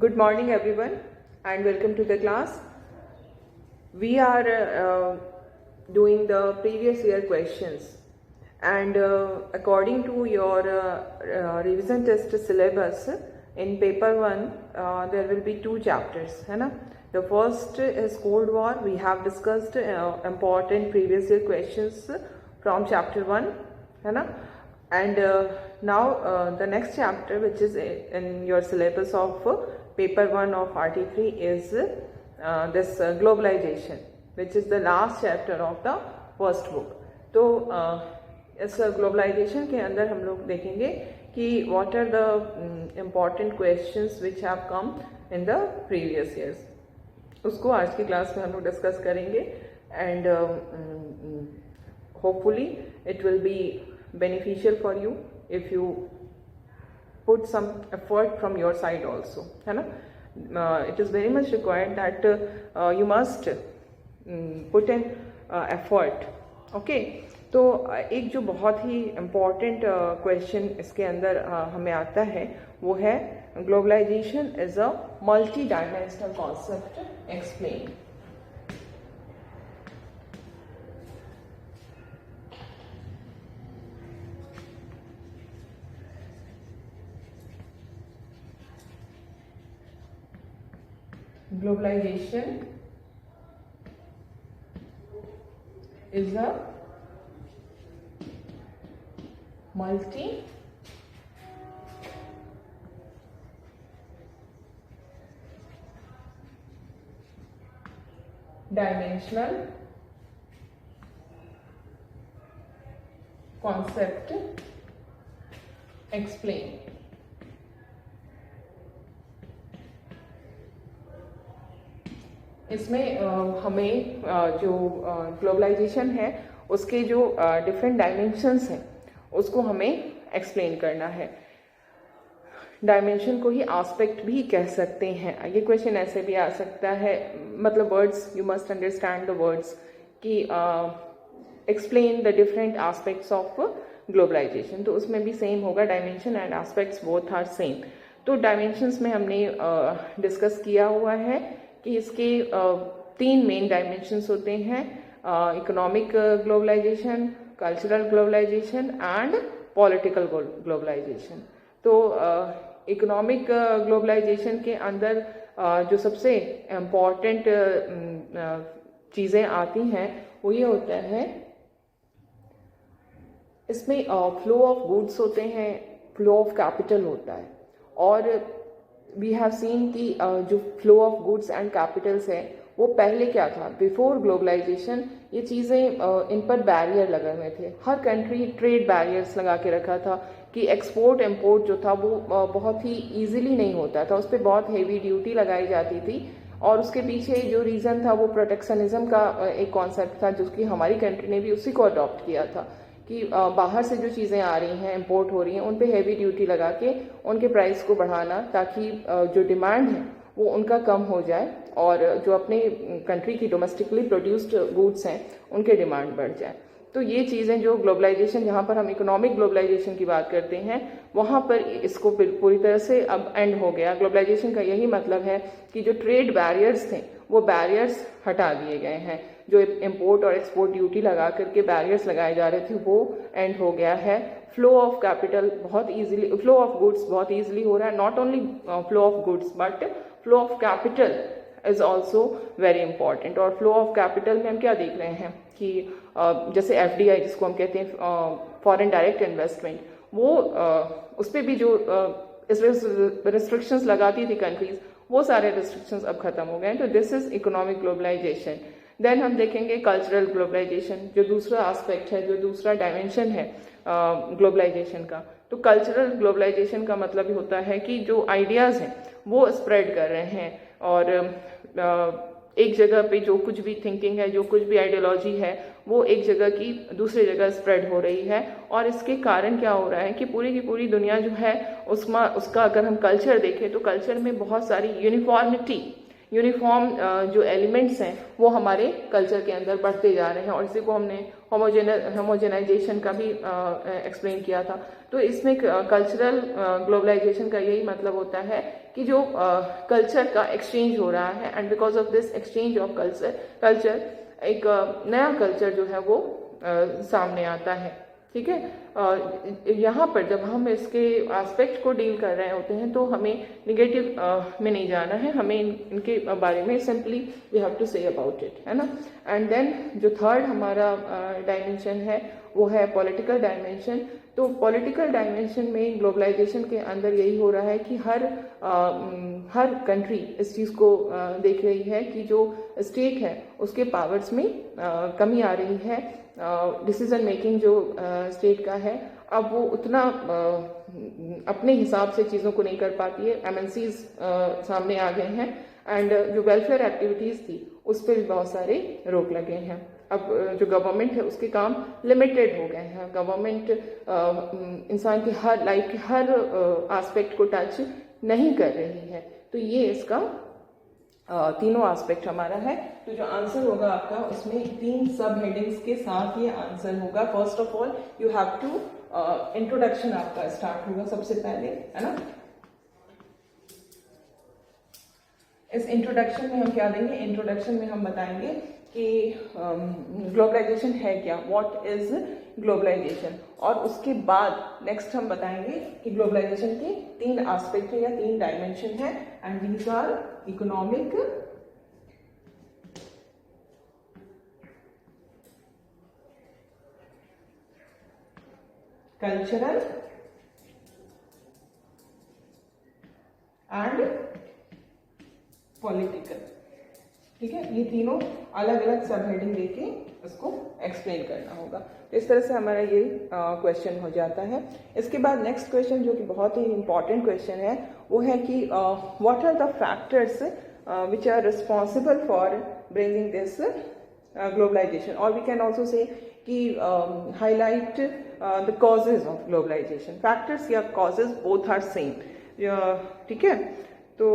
Good morning everyone and welcome to the class. We are doing the previous year questions and according to your revision test syllabus in paper 1 there will be two chapters है ना. The first is Cold War. We have discussed important previous year questions from chapter 1 है ना. And now the next chapter which is in your syllabus of paper 1 of RT3 is this globalization, which is the last chapter of the first book. तो इस globalization के अंदर हम लोग देखेंगे कि what are the important questions which have come in the previous years. उसको आज की क्लास में हम लोग डिस्कस करेंगे and hopefully it will be beneficial for you if you put some effort from your side also है ना. It is very much required that you must put in effort. Okay, तो एक जो बहुत ही important question इसके अंदर हमें आता है वो है globalization is a multi-dimensional concept. Explain. Globalization is a multi-dimensional concept. Explain. इसमें हमें जो ग्लोबलाइजेशन है उसके जो डिफरेंट डायमेंशंस हैं उसको हमें एक्सप्लेन करना है. डायमेंशन को ही एस्पेक्ट भी कह सकते हैं. ये क्वेश्चन ऐसे भी आ सकता है, मतलब words you must understand the words कि explain the different aspects of globalisation. तो उसमें भी सेम होगा, dimension and aspects both are same. तो डायमेंशंस में हमने डिस्कस किया हुआ है कि इसके तीन मेन डायमेंशंस होते हैं, economic globalisation, cultural globalisation and political globalisation. तो इकोनॉमिक ग्लोबलाइजेशन के अंदर जो सबसे इम्पॉर्टेंट चीज़ें आती हैं वो ये होता है, इसमें फ्लो ऑफ गुड्स होते हैं, फ्लो ऑफ कैपिटल होता है. और वी हैव सीन कि जो flow of goods and Capitals है वो पहले क्या था, बिफोर ग्लोबलाइजेशन ये चीज़ें इन पर बैरियर लगे हुए थे. हर कंट्री ट्रेड बैरियर्स लगा के रखा था कि एक्सपोर्ट इम्पोर्ट जो था वो बहुत ही ईजिली नहीं होता था, उस पर बहुत हेवी ड्यूटी लगाई जाती थी. और उसके पीछे जो रीज़न था वो प्रोटेक्शनिज्म का एक कॉन्सेप्ट था, जिसकी हमारी कंट्री ने भी उसी को अडॉप्ट किया था कि बाहर से जो चीज़ें आ रही हैं, इंपोर्ट हो रही हैं, उन पे हैवी ड्यूटी लगा के उनके प्राइस को बढ़ाना ताकि जो डिमांड है वो उनका कम हो जाए और जो अपने कंट्री की डोमेस्टिकली प्रोड्यूस्ड गुड्स हैं उनके डिमांड बढ़ जाए. तो ये चीज़ें जो ग्लोबलाइजेशन, जहाँ पर हम इकोनॉमिक ग्लोबलाइजेशन की बात करते हैं वहाँ पर इसको पूरी तरह से अब एंड हो गया. ग्लोबलाइजेशन का यही मतलब है कि जो ट्रेड बैरियर्स थे वो बैरियर्स हटा दिए गए हैं. जो इम्पोर्ट और एक्सपोर्ट ड्यूटी लगा करके बैरियर्स लगाए जा रहे थे वो एंड हो गया है. फ्लो ऑफ कैपिटल बहुत ईजिली, फ्लो ऑफ गुड्स बहुत ईजिली हो रहा है. Not only flow of goods but flow of capital is also very important. और फ्लो ऑफ कैपिटल में हम क्या देख रहे हैं कि जैसे FDI जिसको हम कहते हैं फॉरेन डायरेक्ट इन्वेस्टमेंट, वो उस पर भी जो रिस्ट्रिक्शंस लगाती थी कंट्रीज, वो सारे रिस्ट्रिक्शंस अब खत्म हो गए हैं. तो this is economic globalisation. Then हम देखेंगे कल्चरल ग्लोबलाइजेशन, जो दूसरा एस्पेक्ट है, जो दूसरा डायमेंशन है ग्लोबलाइजेशन का. तो कल्चरल ग्लोबलाइजेशन का मतलब ही होता है कि जो आइडियाज़ हैं वो स्प्रेड कर रहे हैं और एक जगह पे जो कुछ भी थिंकिंग है, जो कुछ भी आइडियोलॉजी है वो एक जगह की दूसरी जगह स्प्रेड हो रही है. और इसके कारण क्या हो रहा है कि पूरी की पूरी दुनिया जो है उसका अगर हम कल्चर देखें तो कल्चर में बहुत सारी यूनिफॉर्म जो एलिमेंट्स हैं वो हमारे कल्चर के अंदर बढ़ते जा रहे हैं. और इसी को हमने होमोजेनाइजेशन का भी एक्सप्लेन किया था. तो इसमें कल्चरल ग्लोबलाइजेशन का यही मतलब होता है कि जो कल्चर का एक्सचेंज हो रहा है, and because of this exchange of culture एक नया कल्चर जो है वो सामने आता है। ठीक है, यहाँ पर जब हम इसके एस्पेक्ट को डील कर रहे होते हैं तो हमें निगेटिव में नहीं जाना है, हमें इनके बारे में simply we have to say about it, है ना। एंड देन जो थर्ड हमारा डायमेंशन है वो है पॉलिटिकल डायमेंशन। तो पॉलिटिकल डायमेंशन में ग्लोबलाइजेशन के अंदर यही हो रहा है कि हर कंट्री इस चीज़ को देख रही है कि जो स्टेट है उसके पावर्स में कमी आ रही है, डिसीजन मेकिंग जो स्टेट का है अब वो उतना अपने हिसाब से चीज़ों को नहीं कर पाती है। एमएनसीज सामने आ गए हैं, एंड जो वेलफेयर एक्टिविटीज़ थी उस पर भी बहुत सारे रोक लगे हैं। अब जो गवर्नमेंट है उसके काम लिमिटेड हो गए हैं। गवर्नमेंट इंसान की हर लाइफ के हर एस्पेक्ट को टच नहीं कर रही है। तो ये इसका तीनों एस्पेक्ट हमारा है। तो जो आंसर होगा आपका उसमें 3 सब हेडिंग्स के साथ ये आंसर होगा। First of all you have to introduction आपका स्टार्ट होगा सबसे पहले, है ना। इस इंट्रोडक्शन में हम क्या देंगे, इंट्रोडक्शन में हम बताएंगे कि ग्लोबलाइजेशन है क्या, व्हाट इज ग्लोबलाइजेशन, और उसके बाद नेक्स्ट हम बताएंगे कि ग्लोबलाइजेशन के 3 एस्पेक्ट है या 3 डायमेंशन है, and these are economic, cultural and political. ठीक है, ये तीनों अलग अलग सब हेडिंग देके उसको एक्सप्लेन करना होगा। तो इस तरह से हमारा ये क्वेश्चन हो जाता है। इसके बाद नेक्स्ट क्वेश्चन जो कि बहुत ही इंपॉर्टेंट क्वेश्चन है वो है कि what are the factors which are responsible for bringing this globalisation, और वी कैन ऑल्सो से कि highlight the causes of globalisation. Factors या कॉजेज बोथ आर सेम। ठीक है, तो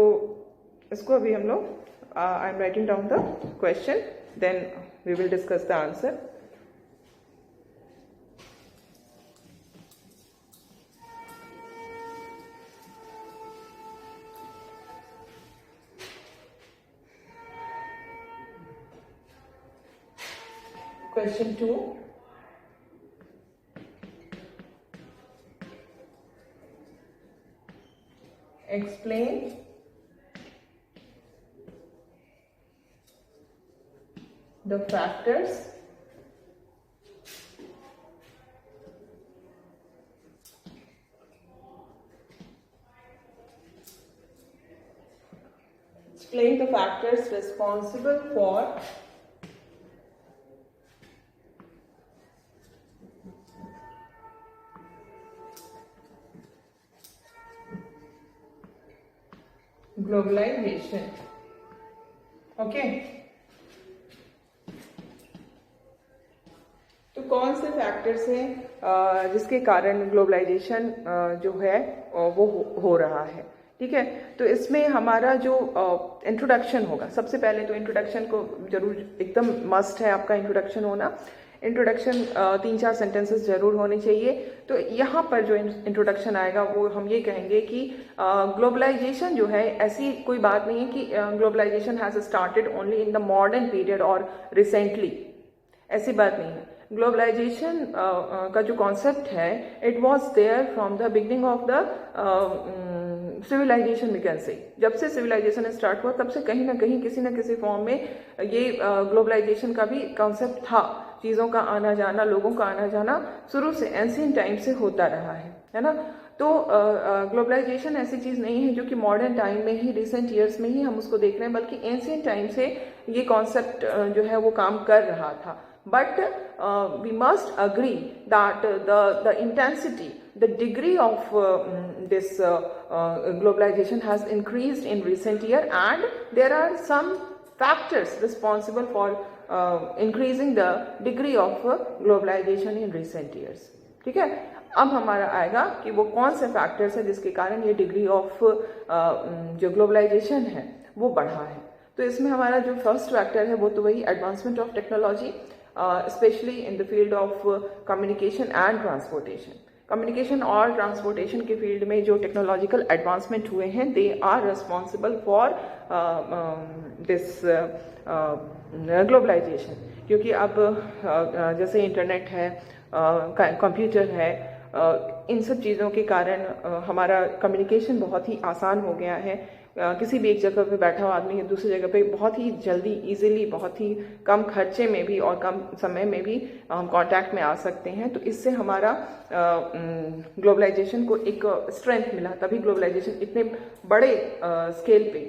इसको अभी हम लोग I am writing down the question, then we will discuss the answer. Question 2. Explain the factors responsible for globalization. Okay. तो कौन से फैक्टर्स हैं जिसके कारण ग्लोबलाइजेशन जो है वो हो रहा है। ठीक है, तो इसमें हमारा जो इंट्रोडक्शन होगा, सबसे पहले तो इंट्रोडक्शन को जरूर एकदम मस्ट है आपका इंट्रोडक्शन होना। इंट्रोडक्शन 3-4 सेंटेंसेस जरूर होने चाहिए। तो यहाँ पर जो इंट्रोडक्शन आएगा वो हम ये कहेंगे कि ग्लोबलाइजेशन जो है ऐसी कोई बात नहीं है कि globalisation has started only in the modern period और रिसेंटली, ऐसी बात नहीं है। ग्लोबलाइजेशन का जो कॉन्सेप्ट है it was there from the beginning of the civilisation, we can say. जब से सिविलाइजेशन स्टार्ट हुआ तब से कहीं ना कहीं किसी न किसी फॉर्म में ये ग्लोबलाइजेशन का भी कॉन्सेप्ट था। चीज़ों का आना जाना, लोगों का आना जाना शुरू से एंशिएंट टाइम से होता रहा है ना। तो ग्लोबलाइजेशन ऐसी चीज़ नहीं है जो कि मॉडर्न टाइम में ही, रिसेंट ईयर्स में ही हम उसको देख रहे हैं, बल्कि एंशिएंट टाइम से ये कॉन्सेप्ट जो है वो काम कर रहा था। But we must agree that the intensity, the degree of this globalization has increased in recent year, and there are some factors responsible for increasing the degree of globalization in recent years. ठीक है, अब हमारा आएगा कि वो कौन से factors हैं जिसके कारण ये डिग्री ऑफ जो ग्लोबलाइजेशन है वो बढ़ा है। तो इसमें हमारा जो फर्स्ट फैक्टर है वो तो वही advancement of technology, especially in the field of communication and transportation. Communication और ट्रांसपोर्टेशन के फील्ड में जो टेक्नोलॉजिकल एडवांसमेंट हुए हैं, they are responsible for this globalisation. क्योंकि अब जैसे इंटरनेट है, कंप्यूटर है, इन सब चीज़ों के कारण हमारा कम्युनिकेशन बहुत ही आसान हो गया है। किसी भी एक जगह पे बैठा हुआ आदमी दूसरी जगह पे बहुत ही जल्दी, इजीली, बहुत ही कम खर्चे में भी और कम समय में भी हम कांटेक्ट में आ सकते हैं। तो इससे हमारा ग्लोबलाइजेशन को एक स्ट्रेंथ मिला, तभी ग्लोबलाइजेशन इतने बड़े स्केल पे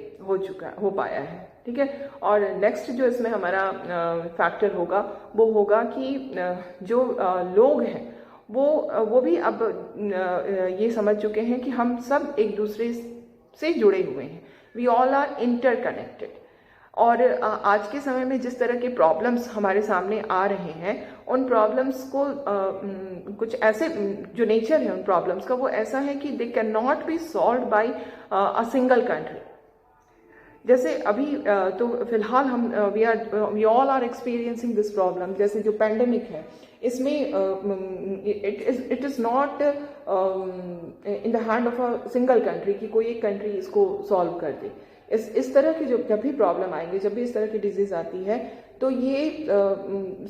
हो पाया है। ठीक है। और नेक्स्ट जो इसमें हमारा फैक्टर होगा वो होगा कि जो लोग हैं वो भी अब ये समझ चुके हैं कि हम सब एक दूसरे से जुड़े हुए हैं। We all are interconnected. और आज के समय में जिस तरह के प्रॉब्लम्स हमारे सामने आ रहे हैं, उन प्रॉब्लम्स को कुछ ऐसे जो नेचर है उन प्रॉब्लम्स का वो ऐसा है कि they can not be solve by a single country. जैसे अभी तो फिलहाल हम we all are experiencing this problem. जैसे जो पैंडेमिक है, इसमें it is not in the hand of a single country कि कोई एक कंट्री इसको सॉल्व कर दे। इस तरह की जब भी प्रॉब्लम आएंगी, जब भी इस तरह की डिजीज आती है, तो ये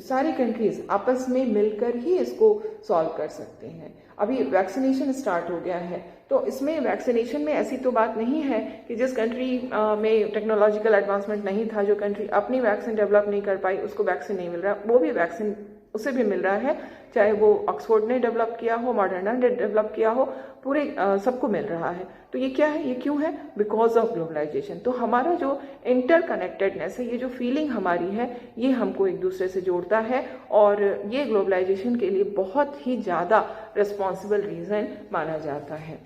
सारी कंट्रीज आपस में मिलकर ही इसको सॉल्व कर सकते हैं। अभी वैक्सीनेशन स्टार्ट हो गया है, तो इसमें वैक्सीनेशन में ऐसी तो बात नहीं है कि जिस कंट्री में टेक्नोलॉजिकल एडवांसमेंट नहीं था, जो कंट्री अपनी वैक्सीन डेवलप नहीं कर पाई, उसको वैक्सीन नहीं मिल रहा, वो भी वैक्सीन उसे भी मिल रहा है, चाहे वो ऑक्सफोर्ड ने डेवलप किया हो, मॉडर्ना ने डेवलप किया हो, पूरे सबको मिल रहा है। तो ये क्या है, ये क्यों है? Because of globalisation. तो हमारा जो इंटरकनेक्टेडनेस है, ये जो फीलिंग हमारी है, ये हमको एक दूसरे से जोड़ता है, और ये ग्लोबलाइजेशन के लिए बहुत ही ज़्यादा रिस्पॉन्सिबल रीज़न माना जाता है।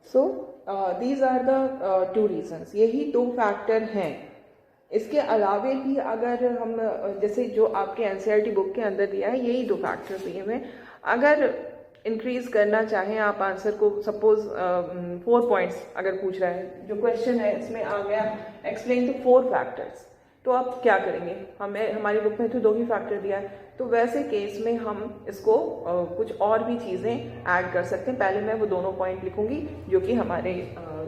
So these are the two reasons, यही दो फैक्टर हैं। इसके अलावे भी अगर हम जैसे जो आपके एनसीईआरटी बुक के अंदर दिया है, यही दो फैक्टर दिए हुए। अगर इंक्रीज करना चाहें आप आंसर को, सपोज 4 पॉइंट्स अगर पूछ रहा है, जो क्वेश्चन है इसमें आ गया एक्सप्लेन द 4 फैक्टर्स, तो आप क्या करेंगे? हमारी बुक में तो 2 ही फैक्टर दिया है, तो वैसे केस में हम इसको कुछ और भी चीज़ें ऐड कर सकते हैं। पहले मैं वो दोनों पॉइंट लिखूंगी जो कि हमारे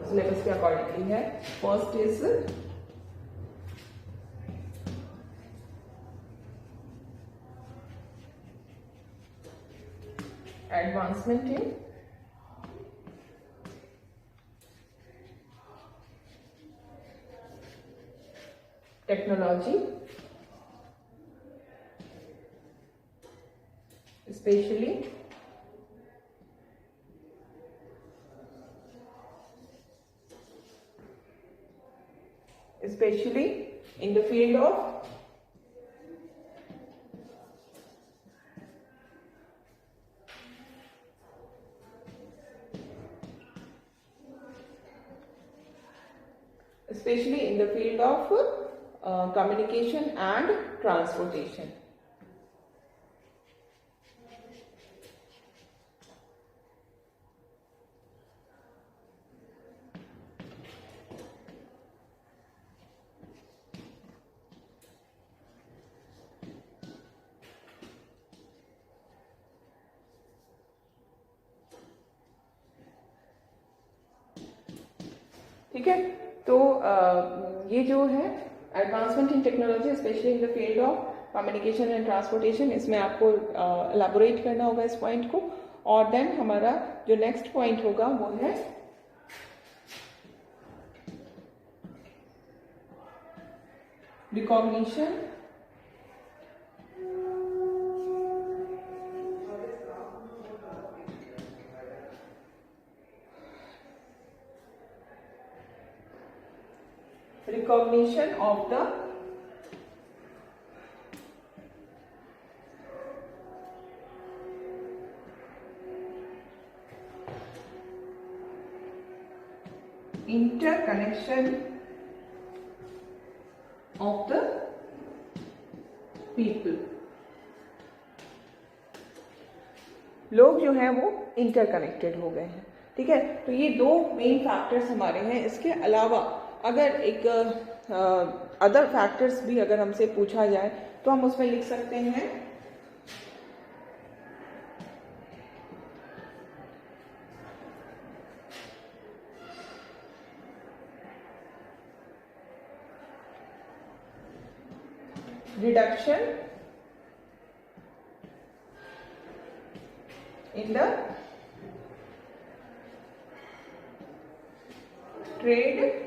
सिलेबस के अकॉर्डिंगली है। First is advancement in technology, especially in the field of communication and transportation. ठीक है। तो ये जो है advancement in technology specially in the field of communication and transportation, इसमें आपको एलाबोरेट करना होगा इस पॉइंट को। और देन हमारा जो नेक्स्ट पॉइंट होगा वो है recognition of the interconnection of the people। लोग जो हैं वो इंटरकनेक्टेड हो गए हैं। ठीक है। तो ये 2 मेन फैक्टर्स हमारे हैं। इसके अलावा अगर एक अदर फैक्टर्स भी अगर हमसे पूछा जाए तो हम उसमें लिख सकते हैं reduction in the trade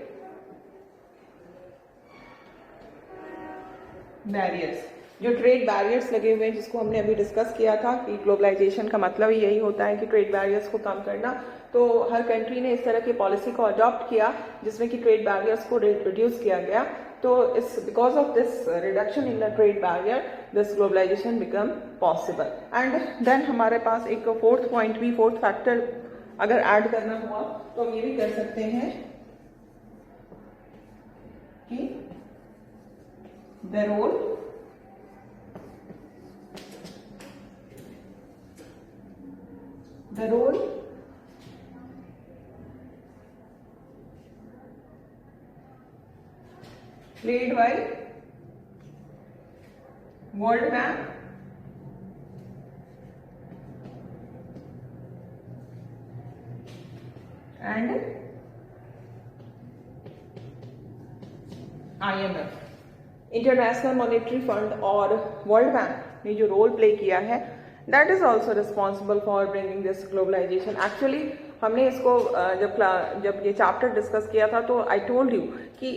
barriers. जो ट्रेड बैरियर्स लगे हुए हैं जिसको हमने अभी डिस्कस किया था कि ग्लोबलाइजेशन का मतलब ही यही होता है कि ट्रेड बैरियर्स को कम करना, तो हर कंट्री ने इस तरह की पॉलिसी को अडॉप्ट किया जिसमें कि ट्रेड बैरियर्स को रिड्यूस किया गया। तो इस because of this reduction in the trade barrier this globalisation become possible. And then हमारे पास एक फोर्थ पॉइंट भी, फोर्थ फैक्टर अगर ऐड करना हुआ तो हम ये भी कर सकते हैं कि the role played by World Bank and IMF, international monetary fund और वर्ल्ड बैंक ने जो रोल प्ले किया है that is also responsible for bringing this globalisation. Actually हमने इसको जब ये चैप्टर डिस्कस किया था तो आई टोल्ड यू कि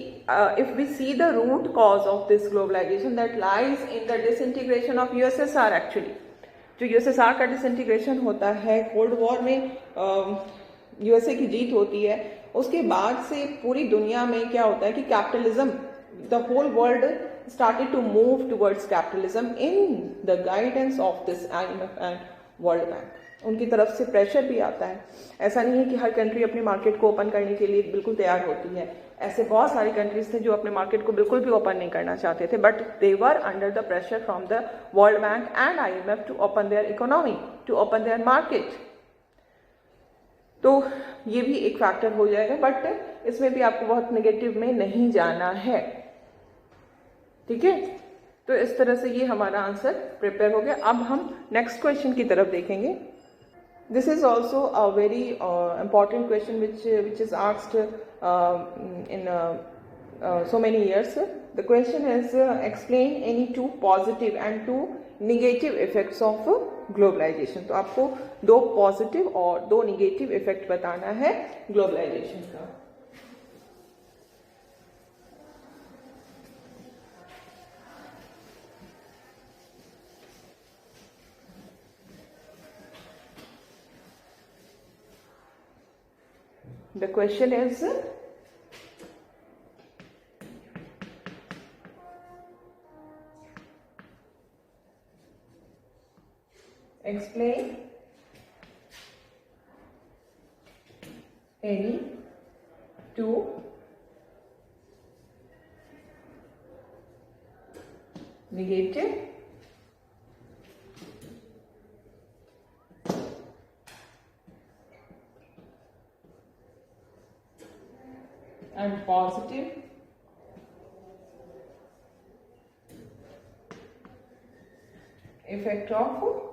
if we see the root cause of this globalisation that lies in the disintegration of USSR. Actually जो USSR का डिसइंटीग्रेशन होता है, कोल्ड वॉर में यूएसए की जीत होती है, उसके बाद से पूरी दुनिया में क्या होता है कि capitalism, the whole world started to move towards capitalism in the guidance of this IMF and World Bank. उनकी तरफ से प्रेशर भी आता है। ऐसा नहीं है कि हर कंट्री अपने मार्केट को ओपन करने के लिए बिल्कुल तैयार होती है। ऐसे बहुत सारी कंट्रीज थे जो अपने मार्केट को बिल्कुल भी ओपन नहीं करना चाहते थे, but they were under the pressure from the world bank and IMF to open their economy, to open their market. तो ये भी एक फैक्टर हो जाएगा, बट इसमें भी आपको बहुत नेगेटिव में नहीं जाना है। ठीक है, तो इस तरह से ये हमारा आंसर प्रिपेयर हो गया। अब हम नेक्स्ट क्वेश्चन की तरफ देखेंगे। This is also a very important question which is asked in so many years. The question is explain any two positive and two negative effects of globalization. तो आपको दो पॉजिटिव और दो निगेटिव इफेक्ट बताना है ग्लोबलाइजेशन का। The question is explain any two negative and positive effect of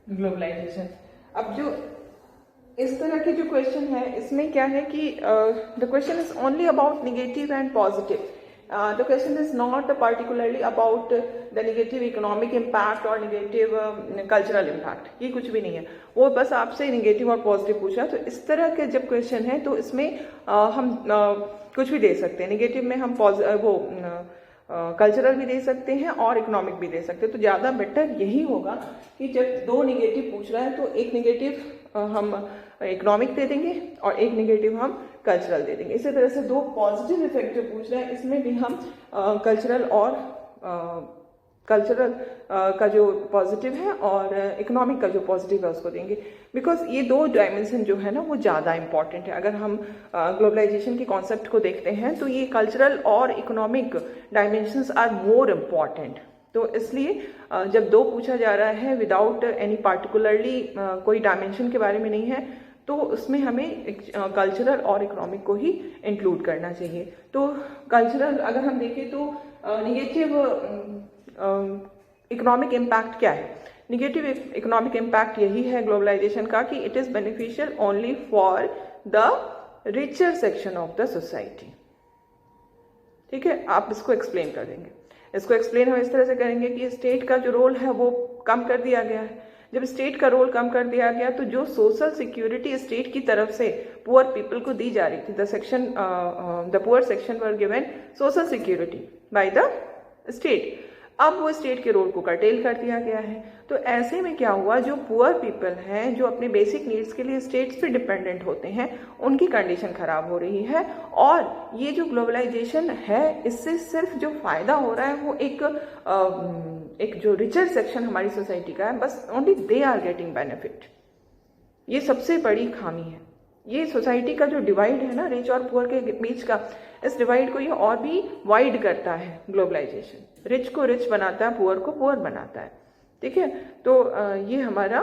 globalisation. अब जो इस तरह के जो क्वेश्चन है इसमें क्या है कि the question is only about negative and positive. The question is not particularly about the negative economic impact और नेगेटिव कल्चरल इम्पैक्ट, ये कुछ भी नहीं है। वो बस आपसे नेगेटिव और पॉजिटिव पूछा। तो इस तरह के जब क्वेश्चन है तो इसमें हम कुछ भी दे सकते हैं। नेगेटिव में हम कल्चरल भी दे सकते हैं और इकोनॉमिक भी दे सकते हैं। तो ज़्यादा बेटर यही होगा कि जब दो नेगेटिव पूछ रहा है तो एक नेगेटिव हम इकोनॉमिक दे देंगे और एक नेगेटिव हम कल्चरल दे देंगे। इसी तरह से दो पॉजिटिव इफेक्ट जो पूछ रहा है इसमें भी हम कल्चरल और कल्चरल का जो पॉजिटिव है और इकोनॉमिक का जो पॉजिटिव है उसको देंगे, बिकॉज ये दो डायमेंशन जो है ना वो ज़्यादा इंपॉर्टेंट है। अगर हम ग्लोबलाइजेशन के कॉन्सेप्ट को देखते हैं तो ये कल्चरल और economic dimensions are more important. तो इसलिए जब दो पूछा जा रहा है विदाउट एनी पार्टिकुलरली कोई डायमेंशन के बारे में नहीं है तो उसमें हमें कल्चरल और इकोनॉमिक को ही इंक्लूड करना चाहिए। तो कल्चरल अगर हम देखें तो नेगेटिव इकोनॉमिक इम्पैक्ट क्या है? निगेटिव इकोनॉमिक इम्पैक्ट यही है ग्लोबलाइजेशन का कि it is beneficial only for the richer section of the society. ठीक है, आप इसको एक्सप्लेन कर देंगे। इसको एक्सप्लेन हम इस तरह से करेंगे कि स्टेट का जो रोल है वो कम कर दिया गया है। जब स्टेट का रोल कम कर दिया गया तो जो सोशल सिक्योरिटी स्टेट की तरफ से पुअर पीपल को दी जा रही थी, the poor section were given social security by the state, अब वो स्टेट के रोल को कर्टेल कर दिया गया है। तो ऐसे में क्या हुआ, जो पुअर पीपल हैं, जो अपने बेसिक नीड्स के लिए स्टेट्स पे डिपेंडेंट होते हैं, उनकी कंडीशन खराब हो रही है। और ये जो ग्लोबलाइजेशन है, इससे सिर्फ जो फायदा हो रहा है वो एक जो रिचर सेक्शन हमारी सोसाइटी का है, बस only they are getting benefit. ये सबसे बड़ी खामी है। ये सोसाइटी का जो डिवाइड है ना, रिच और पुअर के बीच का, इस डिवाइड को ये और भी वाइड करता है ग्लोबलाइजेशन। रिच को रिच बनाता है, पुअर को पुअर बनाता है। ठीक है, तो ये हमारा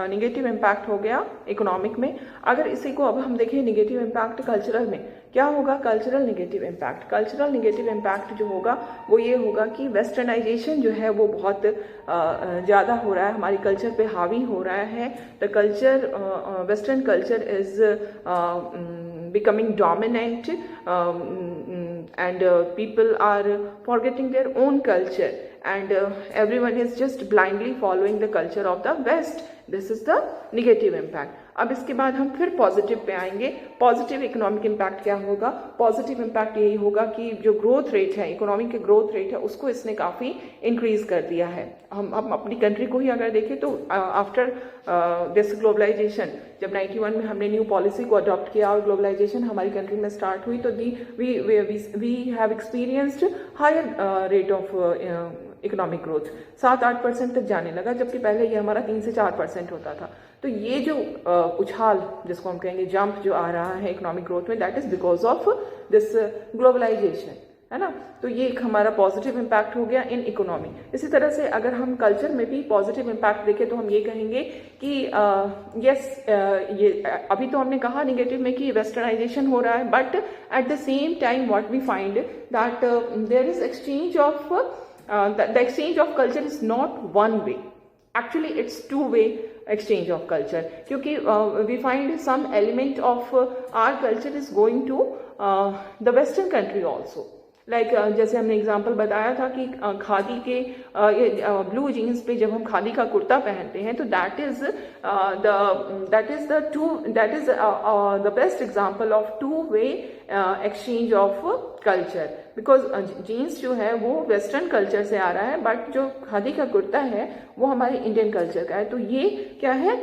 निगेटिव इम्पैक्ट हो गया इकोनॉमिक में। अगर इसी को अब हम देखें निगेटिव इम्पैक्ट कल्चरल में, क्या होगा cultural negative impact? Cultural negative impact जो होगा वो ये होगा कि वेस्टर्नाइजेशन जो है वो बहुत ज़्यादा हो रहा है, हमारी कल्चर पे हावी हो रहा है। The culture, western culture is becoming dominant, and people are forgetting their own culture, and everyone is just blindly following the culture of the West. This is the negative impact. अब इसके बाद हम फिर पॉजिटिव पे आएंगे। Positive economic impact क्या होगा? Positive impact यही होगा कि जो ग्रोथ रेट है, इकोनॉमिक के ग्रोथ रेट है, उसको इसने काफ़ी इंक्रीज कर दिया है। हम अपनी कंट्री को ही अगर देखें तो आफ्टर दिस ग्लोबलाइजेशन, जब 91 में हमने न्यू पॉलिसी को अडॉप्ट किया और ग्लोबलाइजेशन हमारी कंट्री में स्टार्ट हुई, तो we have experienced higher rate of economic growth. 7-8% तक जाने लगा, जबकि पहले ये हमारा 3 से 4% होता था। तो ये जो उछाल, जिसको हम कहेंगे जंप, जो आ रहा है इकोनॉमिक ग्रोथ में, that is because of this globalisation, है ना। तो ये एक हमारा पॉजिटिव इम्पैक्ट हो गया इन इकोनॉमी। इसी तरह से अगर हम कल्चर में भी पॉजिटिव इम्पैक्ट देखें तो हम ये कहेंगे कि ये अभी तो हमने कहा निगेटिव में कि वेस्टर्नाइजेशन हो रहा है, but at the same time what we find that there is exchange of the exchange of culture is not one way, actually it's two way exchange of culture, क्योंकि we find some element of our culture is going to the western country also, like जैसे हमने example बताया था कि खादी के blue jeans पे जब हम खादी का कुर्ता पहनते हैं तो that is the best example of two way exchange of culture, because jeans जो है वो वेस्टर्न कल्चर से आ रहा है, बट जो खादी का कुर्ता है वो हमारे इंडियन कल्चर का है। तो ये क्या है,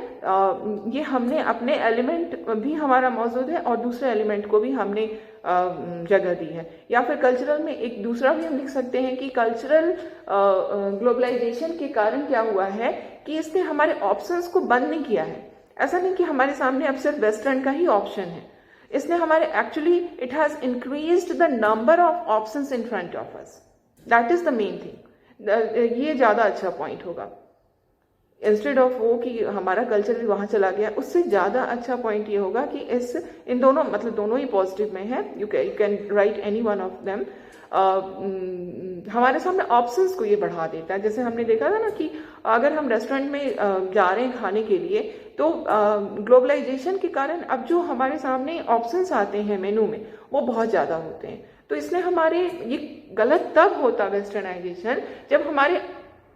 ये हमने अपने एलिमेंट भी हमारा मौजूद है और दूसरे एलिमेंट को भी हमने जगह दी है। या फिर कल्चरल में एक दूसरा भी हम लिख सकते हैं कि कल्चरल ग्लोबलाइजेशन के कारण क्या हुआ है कि इसने हमारे ऑप्शंस को बंद नहीं किया है। ऐसा नहीं कि हमारे सामने अब सिर्फ वेस्टर्न का ही ऑप्शन है, इसने हमारे actually it has increased the number of options in front of us, that is the main thing. ये ज़्यादा अच्छा पॉइंट होगा, इंस्टेड ऑफ वो कि हमारा कल्चर भी वहाँ चला गया, उससे ज़्यादा अच्छा पॉइंट ये होगा कि इन दोनों, मतलब दोनों ही पॉजिटिव में है, you can write any one of them. हमारे सामने ऑप्शंस को ये बढ़ा देता है। जैसे हमने देखा था ना कि अगर हम रेस्टोरेंट में जा रहे हैं खाने के लिए, तो ग्लोबलाइजेशन के कारण अब जो हमारे सामने ऑप्शंस आते हैं मेनू में वो बहुत ज़्यादा होते हैं। तो इसने हमारे, ये गलत तब होता वेस्टर्नाइजेशन जब हमारे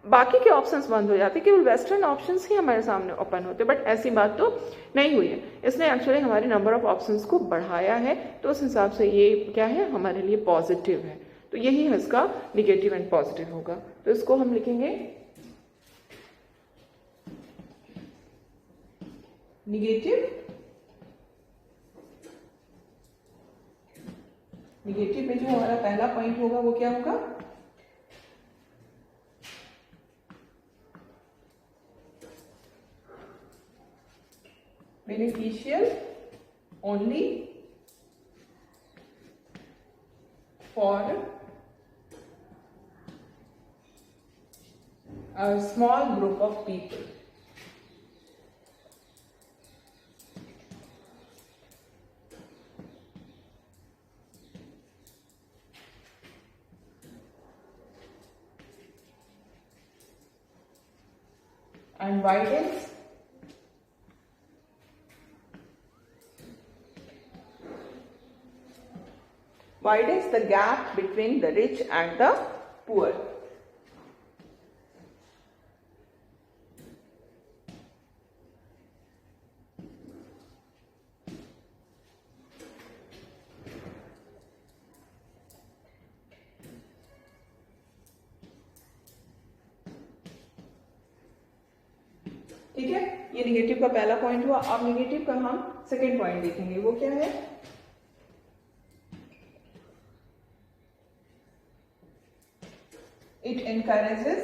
बाकी के ऑप्शंस बंद हो जाते, केवल वेस्टर्न ऑप्शंस ही हमारे सामने ओपन होते, बट ऐसी बात तो नहीं हुई है। इसने एक्चुअली हमारे नंबर ऑफ ऑप्शंस को बढ़ाया है, तो उस हिसाब से ये क्या है, हमारे लिए पॉजिटिव है। तो यही है इसका निगेटिव एंड पॉजिटिव होगा। तो इसको हम लिखेंगे निगेटिव में जो हमारा पहला पॉइंट होगा वो क्या होगा, beneficial only for a small group of people. and widens the gap between the rich and the poor. ठीक है, ये निगेटिव का पहला पॉइंट हुआ। अब निगेटिव का हम सेकेंड पॉइंट देखेंगे, वो क्या है? It encourages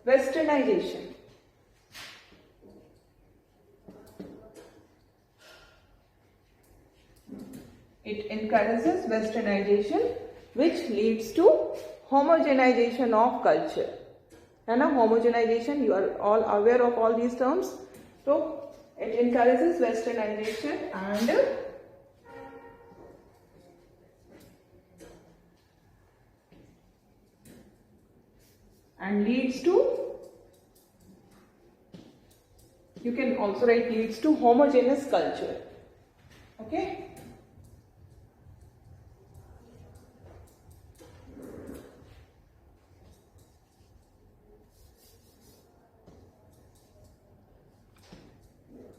westernization. It encourages westernization, which leads to homogenization of culture. है ना, homogenization, you are all aware of all these terms. So it encourages westernization and leads to, you can also write leads to homogeneous culture. Okay.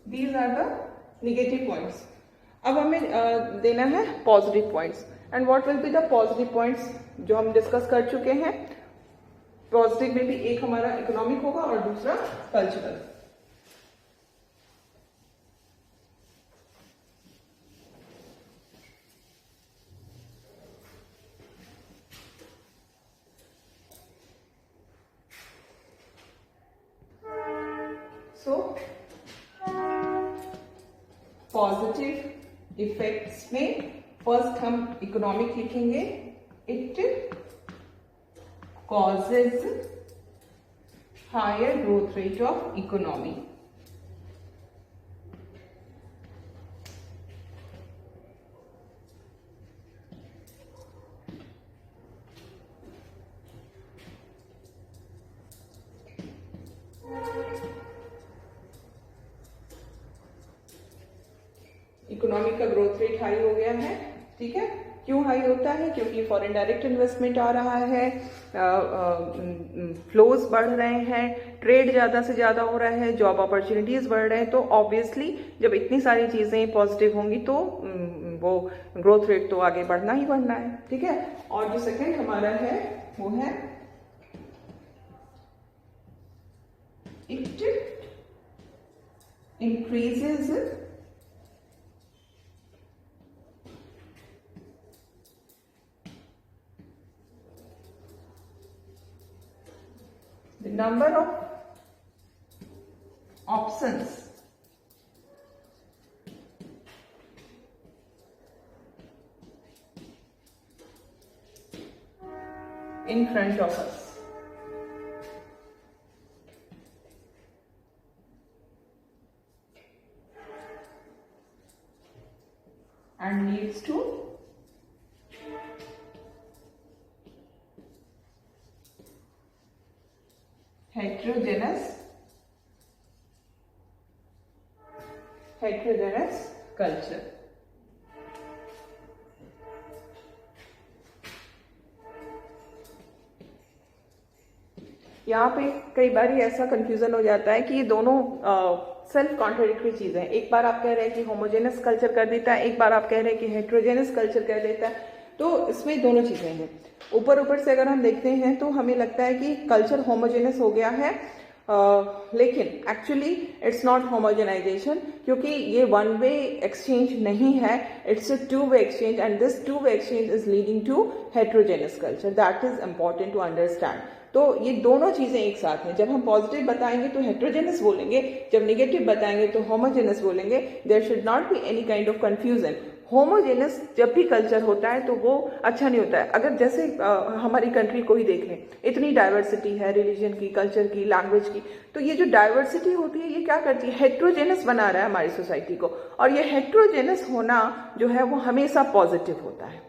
These are the negative points. अब हमें देना है positive points. And what will be the positive points जो हम discuss कर चुके हैं. Positive में भी एक हमारा इकोनॉमिक होगा और दूसरा कल्चरल. सो पॉजिटिव इफेक्ट्स में फर्स्ट हम इकोनॉमिक लिखेंगे. It causes higher growth rate of economy. Economic का ग्रोथ रेट हाई हो गया है. ठीक है, क्यों हाई होता है? क्योंकि फॉरेन डायरेक्ट इन्वेस्टमेंट आ रहा है, फ्लोज बढ़ रहे हैं, ट्रेड ज़्यादा से ज़्यादा हो रहा है, जॉब अपॉर्चुनिटीज़ बढ़ रहे हैं. तो ऑब्वियसली जब इतनी सारी चीज़ें पॉजिटिव होंगी तो वो ग्रोथ रेट तो आगे बढ़ना ही बढ़ना है. ठीक है. और जो सेकंड हमारा है वो है it increases the number of options in front of us. And leads to heterogeneous culture. यहाँ पे कई बार ऐसा कंफ्यूजन हो जाता है कि ये दोनों सेल्फ कॉन्ट्राडिक्टरी चीजें हैं. एक बार आप कह रहे हैं कि होमोजेनस कल्चर कर देता है, एक बार आप कह रहे हैं कि हेट्रोजेनस कल्चर कर देता है. तो इसमें दोनों चीजें हैं. ऊपर से अगर हम देखते हैं तो हमें लगता है कि कल्चर होमोजेनस हो गया है, लेकिन एक्चुअली इट्स नॉट होमोजेनाइजेशन, क्योंकि ये वन वे एक्सचेंज नहीं है, it's a two way exchange. And this two way exchange is leading to heterogeneous culture. That is important to understand. तो ये दोनों चीजें एक साथ हैं. जब हम पॉजिटिव बताएंगे तो हेट्रोजेनस बोलेंगे, जब निगेटिव बताएंगे तो होमोजेनस बोलेंगे. There should not be any kind of confusion. Homogeneous जब भी कल्चर होता है तो वो अच्छा नहीं होता है. अगर जैसे हमारी कंट्री को ही देख लें, इतनी डाइवर्सिटी है रिलीजन की, कल्चर की, लैंग्वेज की. तो ये जो डाइवर्सिटी होती है ये क्या करती है? हेट्रोजेनस बना रहा है हमारी सोसाइटी को. और ये हेट्रोजेनस होना जो है वो हमेशा पॉजिटिव होता है.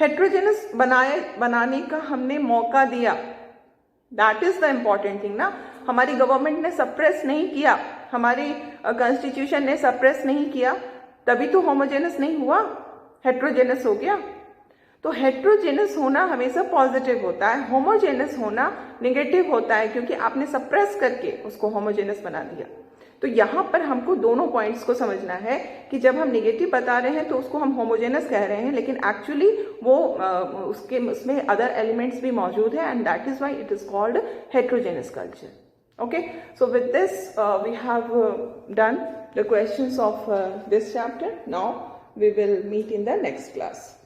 हेट्रोजेनस बनाने का हमने मौका दिया that is the important thing ना। हमारी गवर्नमेंट ने सप्रेस नहीं किया, हमारी कॉन्स्टिट्यूशन ने सप्रेस नहीं किया, तभी तो होमोजेनस नहीं हुआ, हेट्रोजेनस हो गया। तो हेट्रोजेनस होना हमेशा पॉजिटिव होता है, होमोजेनस होना नेगेटिव होता है, क्योंकि आपने सप्रेस करके उसको होमोजेनस बना दिया। तो यहाँ पर हमको दोनों पॉइंट्स को समझना है कि जब हम नेगेटिव बता रहे हैं तो उसको हम होमोजेनस कह रहे हैं, लेकिन एक्चुअली वो उसमें अदर एलिमेंट्स भी मौजूद है, and that is why it is called heterogeneous culture. Okay, so with this we have done the questions of this chapter. Now we will meet in the next class.